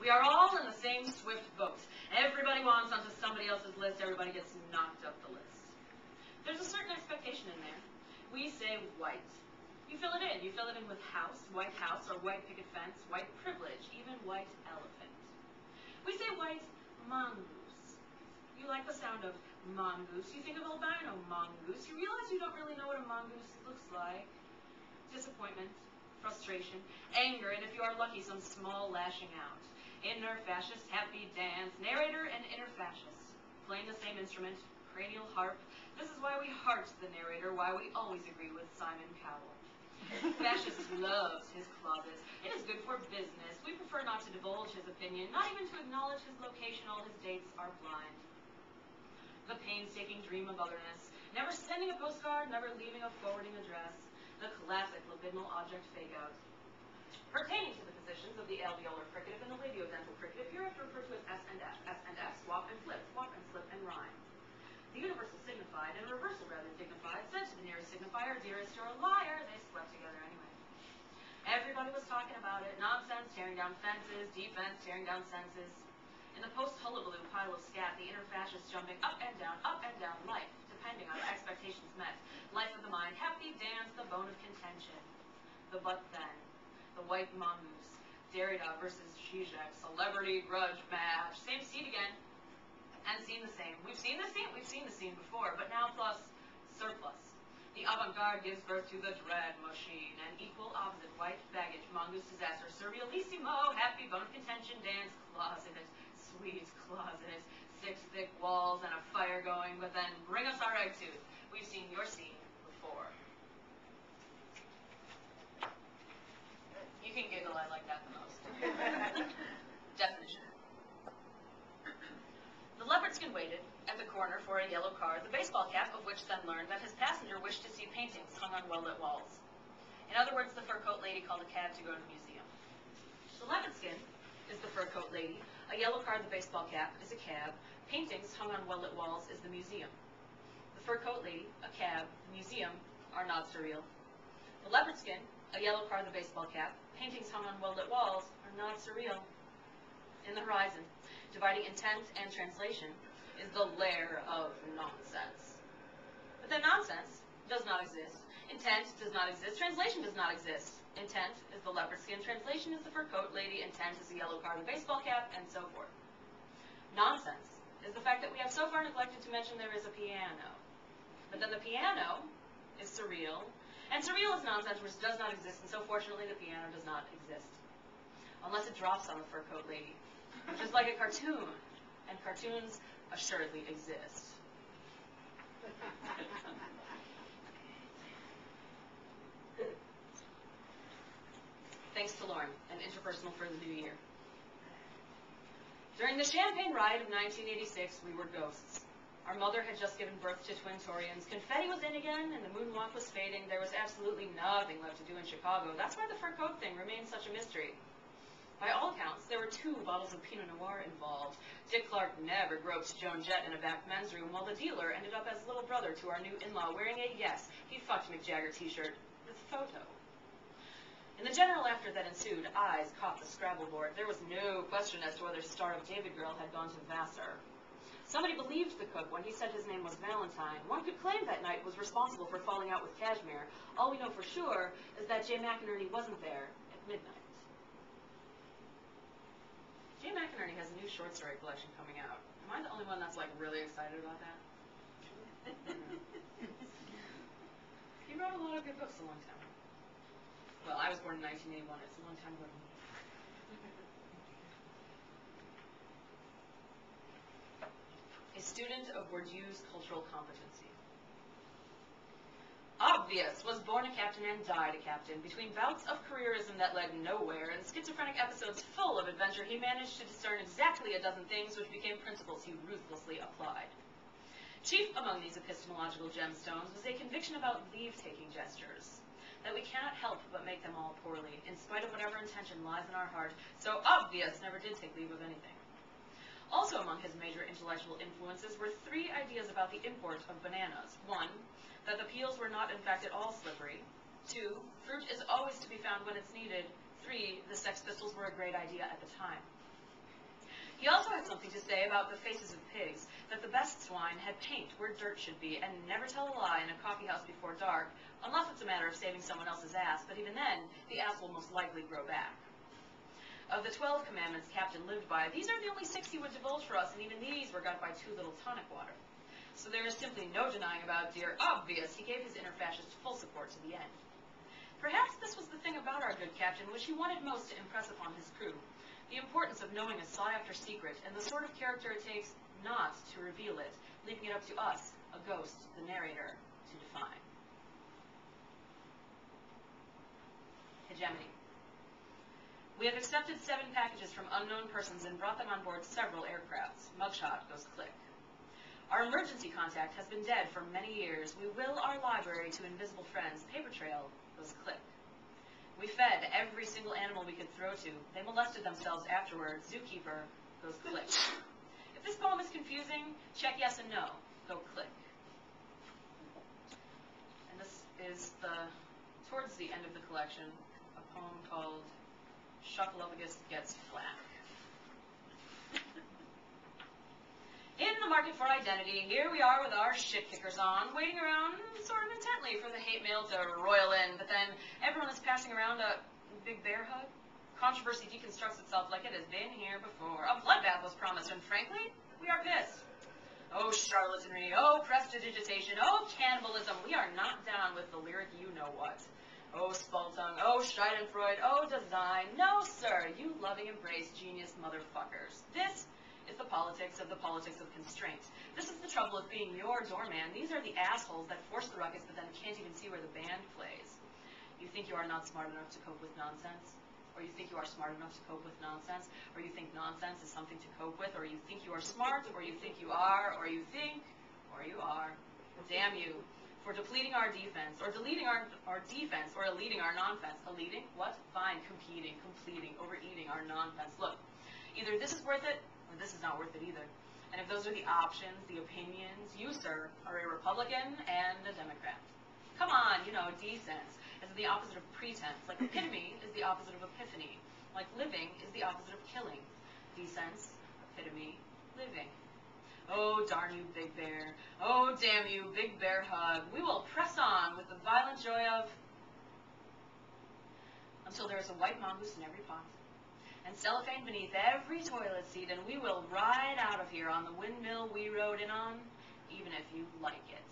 We are all in the same swift boat. Everybody wants onto somebody else's list. Everybody gets knocked up the list. There's a certain expectation in there. We say white. You fill it in. You fill it in with house, white house, or white picket fence, white privilege, even white elephant. We say white mongoose. You like the sound of mongoose. You think of albino mongoose. You realize you don't really know what a mongoose looks like. Disappointment, frustration, anger, and if you are lucky, some small lashing out. Inner fascist, happy dance, narrator and inner fascist. Playing the same instrument, cranial harp. This is why we heart the narrator, why we always agree with Simon Cowell. Fascist loves his closet. It is good for business. We prefer not to divulge his opinion, not even to acknowledge his location. All his dates are blind. The painstaking dream of otherness. Never sending a postcard, never leaving a forwarding address. The classic libidinal object fake-out. Pertaining to the positions of the alveolar fricative and the labiodental fricative, hereafter referred to as S and F. S and F, swap and flip, swap and slip and rhyme. The universal signified, and reversal rather dignified, said to the nearest signifier, dearest, you're a liar. They slept together anyway. Everybody was talking about it. Nonsense, tearing down fences. Defense, tearing down senses. In the post-hullabaloo pile of scat, the inner fascist jumping up and down life, depending on expectations met. Life of the mind, happy dance, the bone of contention. The but then. The white mongoose. Derrida versus Zizek. Celebrity grudge match. Same seat again. And scene the same. We've seen the scene. We've seen the scene before, but now plus surplus. The avant-garde gives birth to the dread machine. An equal opposite white baggage, mongoose disaster, surrealissimo, happy bone of contention, dance, closet, sweet closet, 6 thick walls and a fire going, but then bring us our egg tooth. We've seen your scene before. You can giggle, I like that the most. Definition. The leopard skin waited at the corner for a yellow car, the baseball cap of which then learned that his passenger wished to see paintings hung on well-lit walls. In other words, the fur coat lady called a cab to go to the museum. The leopard skin is the fur coat lady, a yellow car, the baseball cap, is a cab, paintings hung on well-lit walls is the museum. The fur coat lady, a cab, the museum are not surreal. The leopard skin, a yellow car, the baseball cap, paintings hung on well-lit walls are not surreal. In the horizon, dividing intent and translation, is the lair of nonsense. But then nonsense does not exist. Intent does not exist. Translation does not exist. Intent is the leopard skin. Translation is the fur coat lady. Intent is the yellow car, the baseball cap, and so forth. Nonsense is the fact that we have so far neglected to mention there is a piano. But then the piano is surreal, and surreal is nonsense, which does not exist, and so fortunately the piano does not exist. Unless it drops on the fur coat lady, which is like a cartoon, and cartoons assuredly exist. Thanks to Lauren, and interpersonal for the new year. During the champagne ride of 1986, we were ghosts. Our mother had just given birth to twin Torians. Confetti was in again, and the moonwalk was fading. There was absolutely nothing left to do in Chicago. That's why the fur coat thing remains such a mystery. By all accounts, there were 2 bottles of Pinot Noir involved. Dick Clark never groped Joan Jett in a back men's room, while the dealer ended up as little brother to our new in-law, wearing a yes, he fucked Mick Jagger t-shirt with photo. In the general laughter that ensued, eyes caught the Scrabble board. There was no question as to whether Star of David Girl had gone to Vassar. Somebody believed the cook when he said his name was Valentine. One could claim that night was responsible for falling out with Cashmere. All we know for sure is that Jay McInerney wasn't there at midnight. Jay McInerney has a new short story collection coming out. Am I the only one that's like really excited about that? He wrote a lot of good books a long time ago. Well, I was born in 1981. It's a long time ago. A student of Bourdieu's cultural competency. Obvious was born a captain and died a captain. Between bouts of careerism that led nowhere and schizophrenic episodes full of adventure, he managed to discern exactly a dozen things which became principles he ruthlessly applied. Chief among these epistemological gemstones was a conviction about leave-taking gestures, that we cannot help but make them all poorly, in spite of whatever intention lies in our heart, so Obvious never did take leave of anything. Also among his major intellectual influences were 3 ideas about the import of bananas. 1, that the peels were not in fact at all slippery. 2, fruit is always to be found when it's needed. 3, the Sex Pistols were a great idea at the time. He also had something to say about the faces of pigs, that the best swine had paint where dirt should be, and never tell a lie in a coffee house before dark, unless it's a matter of saving someone else's ass, but even then, the ass will most likely grow back. Of the 12 commandments Captain lived by, these are the only 6 he would divulge for us, and even these were got by too little tonic water. So there is simply no denying about dear Obvious. He gave his inner fascist full support to the end. Perhaps this was the thing about our good captain which he wanted most to impress upon his crew, the importance of knowing a sought-after secret, and the sort of character it takes not to reveal it, leaving it up to us, a ghost, the narrator, to define. Hegemony. We have accepted 7 packages from unknown persons and brought them on board several aircrafts. Mugshot goes click. Our emergency contact has been dead for many years. We will our library to invisible friends. Paper trail goes click. We fed every single animal we could throw to. They molested themselves afterwards. Zookeeper goes click. If this poem is confusing, check yes and no. Go click. And this is towards the end of the collection, a poem called Shockolophagus Gets Flack. In the market for identity, here we are with our shit kickers on, waiting around sort of intently for the hate mail to roil in, but then everyone is passing around a big bear hug. Controversy deconstructs itself like it has been here before. A bloodbath was promised, and frankly, we are pissed. Oh, charlatanry, oh, prestidigitation, oh, cannibalism. We are not down with the lyric you-know-what. Oh, Spaltung, oh, Schadenfreude, oh, design. No, sir, you loving embrace genius motherfuckers. This is the politics of constraint. This is the trouble of being your doorman. These are the assholes that force the ruckus but then can't even see where the band plays. You think you are not smart enough to cope with nonsense? Or you think you are smart enough to cope with nonsense? Or you think nonsense is something to cope with? Or you think you are smart? Or you think you are? Or you think? Or you are? Damn you for depleting our defense, or deleting our defense, or eluding our non-fence. Eluding? What? Fine. Competing, completing, overeating our non-fence. Look, either this is worth it, or this is not worth it either. And if those are the options, the opinions, you, sir, are a Republican and a Democrat. Come on, you know, decense is the opposite of pretense. Like epitome is the opposite of epiphany. Like living is the opposite of killing. Decense, epitome, living. Oh, darn you, Big Bear. Oh, damn you, Big Bear hug. We will press on with the violent joy of... until there is a white mongoose in every pot, and cellophane beneath every toilet seat, and we will ride out of here on the windmill we rode in on, even if you like it.